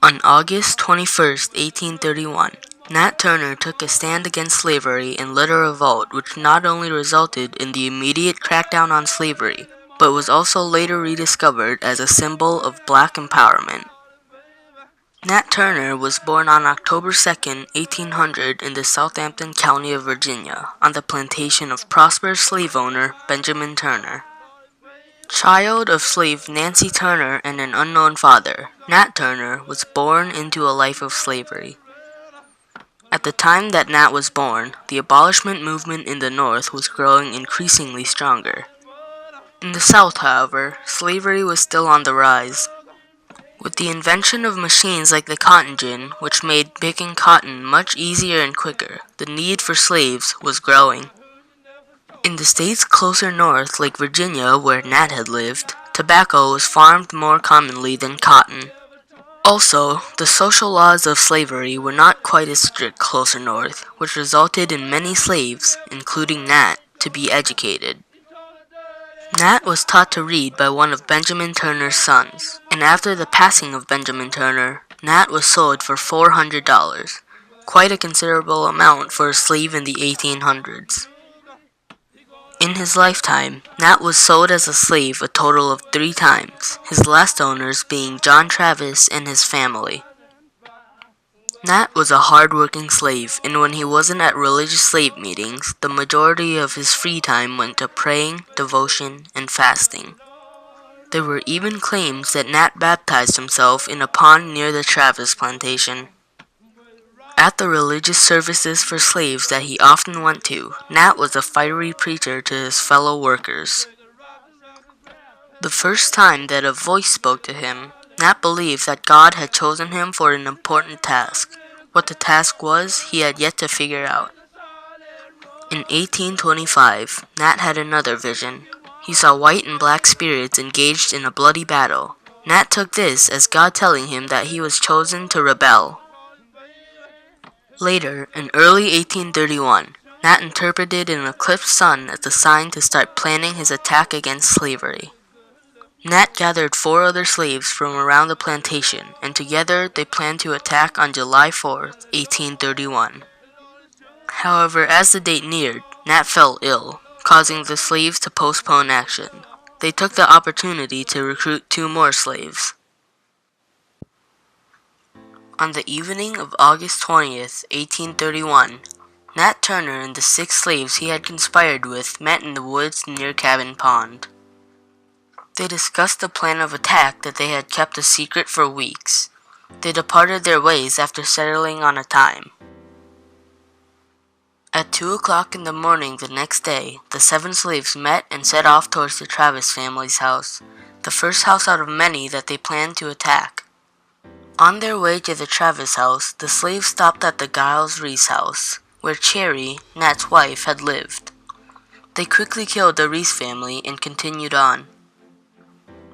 On August 21st, 1831, Nat Turner took a stand against slavery and led a revolt which not only resulted in the immediate crackdown on slavery, but was also later rediscovered as a symbol of black empowerment. Nat Turner was born on October 2nd, 1800 in the Southampton County of Virginia, on the plantation of prosperous slave owner Benjamin Turner. Child of slave Nancy Turner and an unknown father, Nat Turner was born into a life of slavery. At the time that Nat was born, the abolishment movement in the North was growing increasingly stronger. In the South, however, slavery was still on the rise. With the invention of machines like the cotton gin, which made picking cotton much easier and quicker, the need for slaves was growing. In the states closer north, like Virginia, where Nat had lived, tobacco was farmed more commonly than cotton. Also, the social laws of slavery were not quite as strict closer north, which resulted in many slaves, including Nat, to be educated. Nat was taught to read by one of Benjamin Turner's sons, and after the passing of Benjamin Turner, Nat was sold for $400, quite a considerable amount for a slave in the 1800s. In his lifetime, Nat was sold as a slave a total of 3 times, his last owners being John Travis and his family. Nat was a hard-working slave, and when he wasn't at religious slave meetings, the majority of his free time went to praying, devotion, and fasting. There were even claims that Nat baptized himself in a pond near the Travis plantation. At the religious services for slaves that he often went to, Nat was a fiery preacher to his fellow workers. The first time that a voice spoke to him, Nat believed that God had chosen him for an important task. What the task was, he had yet to figure out. In 1825, Nat had another vision. He saw white and black spirits engaged in a bloody battle. Nat took this as God telling him that he was chosen to rebel. Later, in early 1831, Nat interpreted an eclipsed sun as a sign to start planning his attack against slavery. Nat gathered 4 other slaves from around the plantation, and together they planned to attack on July 4th, 1831. However, as the date neared, Nat fell ill, causing the slaves to postpone action. They took the opportunity to recruit 2 more slaves. On the evening of August 20th, 1831, Nat Turner and the 6 slaves he had conspired with met in the woods near Cabin Pond. They discussed the plan of attack that they had kept a secret for weeks. They departed their ways after settling on a time. At 2 o'clock in the morning the next day, the 7 slaves met and set off towards the Travis family's house, the first house out of many that they planned to attack. On their way to the Travis house, the slaves stopped at the Giles Reese house, where Cherry, Nat's wife, had lived. They quickly killed the Reese family and continued on.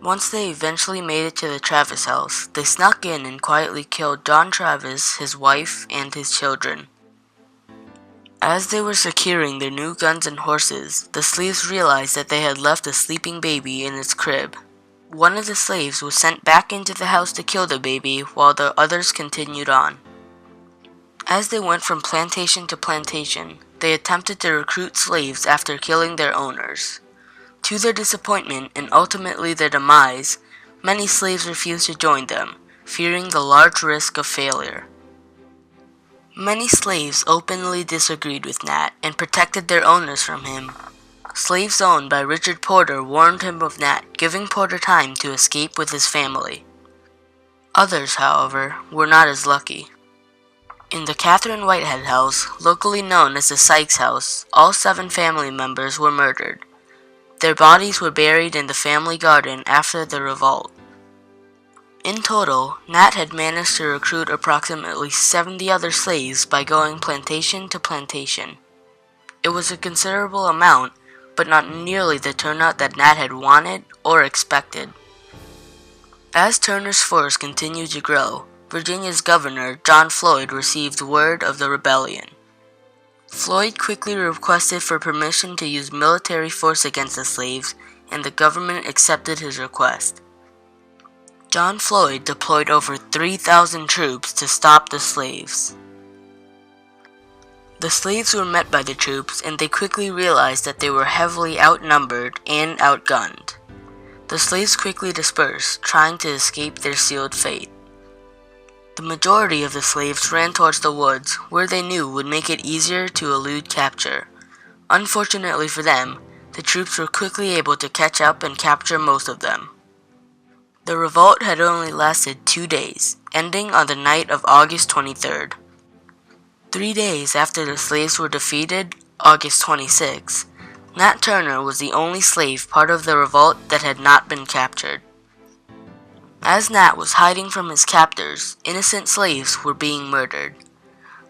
Once they eventually made it to the Travis house, they snuck in and quietly killed John Travis, his wife, and his children. As they were securing their new guns and horses, the slaves realized that they had left a sleeping baby in its crib. One of the slaves was sent back into the house to kill the baby, while the others continued on. As they went from plantation to plantation, they attempted to recruit slaves after killing their owners. To their disappointment and ultimately their demise, many slaves refused to join them, fearing the large risk of failure. Many slaves openly disagreed with Nat and protected their owners from him. Slaves owned by Richard Porter warned him of Nat, giving Porter time to escape with his family. Others, however, were not as lucky. In the Catherine Whitehead house, locally known as the Sykes house, all 7 family members were murdered. Their bodies were buried in the family garden after the revolt. In total, Nat had managed to recruit approximately 70 other slaves by going plantation to plantation. It was a considerable amount, but not nearly the turnout that Nat had wanted or expected. As Turner's force continued to grow, Virginia's governor, John Floyd, received word of the rebellion. Floyd quickly requested for permission to use military force against the slaves, and the government accepted his request. John Floyd deployed over 3,000 troops to stop the slaves. The slaves were met by the troops, and they quickly realized that they were heavily outnumbered and outgunned. The slaves quickly dispersed, trying to escape their sealed fate. The majority of the slaves ran towards the woods, where they knew would make it easier to elude capture. Unfortunately for them, the troops were quickly able to catch up and capture most of them. The revolt had only lasted 2 days, ending on the night of August 23rd. 3 days after the slaves were defeated, August 26, Nat Turner was the only slave part of the revolt that had not been captured. As Nat was hiding from his captors, innocent slaves were being murdered.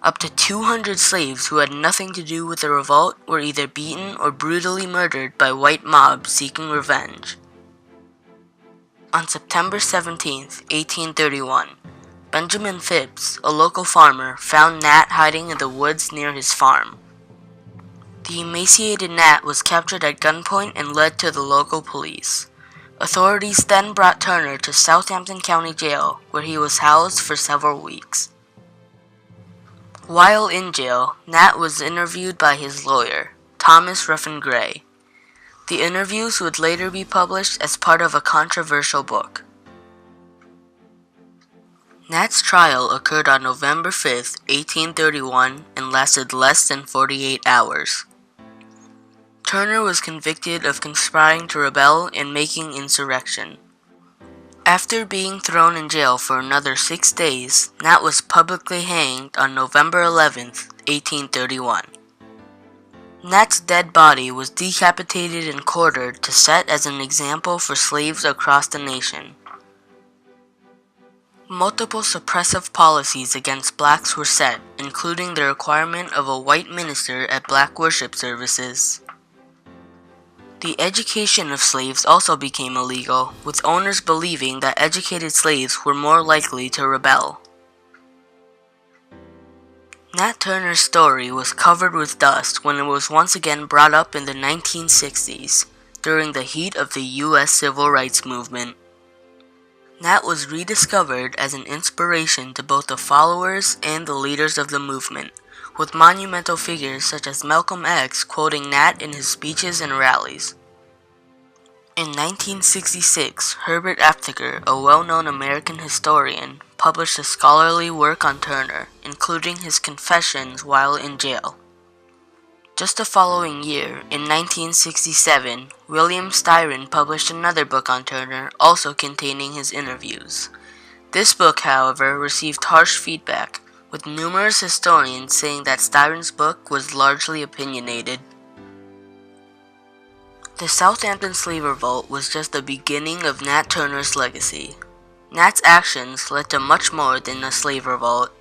Up to 200 slaves who had nothing to do with the revolt were either beaten or brutally murdered by white mobs seeking revenge. On September 17, 1831, Benjamin Phipps, a local farmer, found Nat hiding in the woods near his farm. The emaciated Nat was captured at gunpoint and led to the local police. Authorities then brought Turner to Southampton County Jail, where he was housed for several weeks. While in jail, Nat was interviewed by his lawyer, Thomas Ruffin Gray. The interviews would later be published as part of a controversial book. Nat's trial occurred on November 5, 1831, and lasted less than 48 hours. Turner was convicted of conspiring to rebel and making insurrection. After being thrown in jail for another 6 days, Nat was publicly hanged on November 11, 1831. Nat's dead body was decapitated and quartered to set as an example for slaves across the nation. Multiple suppressive policies against blacks were set, including the requirement of a white minister at black worship services. The education of slaves also became illegal, with owners believing that educated slaves were more likely to rebel. Nat Turner's story was covered with dust when it was once again brought up in the 1960s, during the heat of the U.S. Civil Rights Movement. Nat was rediscovered as an inspiration to both the followers and the leaders of the movement, with monumental figures such as Malcolm X quoting Nat in his speeches and rallies. In 1966, Herbert Aptheker, a well-known American historian, published a scholarly work on Turner, including his confessions while in jail. Just the following year, in 1967, William Styron published another book on Turner, also containing his interviews. This book, however, received harsh feedback, with numerous historians saying that Styron's book was largely opinionated. The Southampton Slave Revolt was just the beginning of Nat Turner's legacy. Nat's actions led to much more than a slave revolt.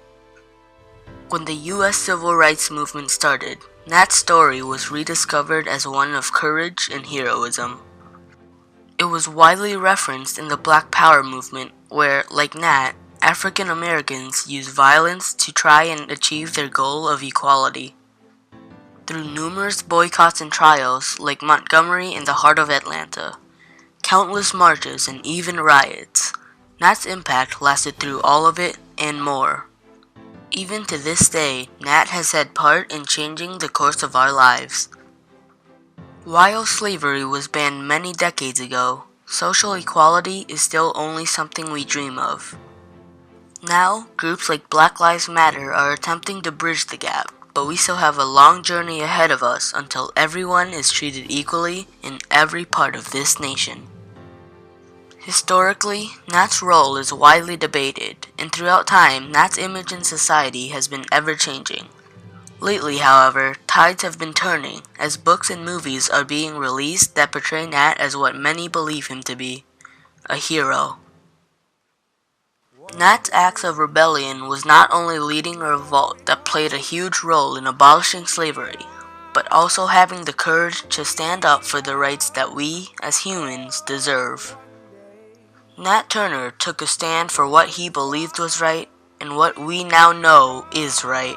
When the U.S. Civil Rights Movement started, Nat's story was rediscovered as one of courage and heroism. It was widely referenced in the Black Power movement where, like Nat, African Americans used violence to try and achieve their goal of equality. Through numerous boycotts and trials, like Montgomery in the heart of Atlanta, countless marches and even riots, Nat's impact lasted through all of it and more. Even to this day, Nat has had part in changing the course of our lives. While slavery was banned many decades ago, social equality is still only something we dream of. Now, groups like Black Lives Matter are attempting to bridge the gap, but we still have a long journey ahead of us until everyone is treated equally in every part of this nation. Historically, Nat's role is widely debated, and throughout time, Nat's image in society has been ever-changing. Lately, however, tides have been turning, as books and movies are being released that portray Nat as what many believe him to be, a hero. Nat's acts of rebellion was not only leading a revolt that played a huge role in abolishing slavery, but also having the courage to stand up for the rights that we, as humans, deserve. Nat Turner took a stand for what he believed was right, and what we now know is right.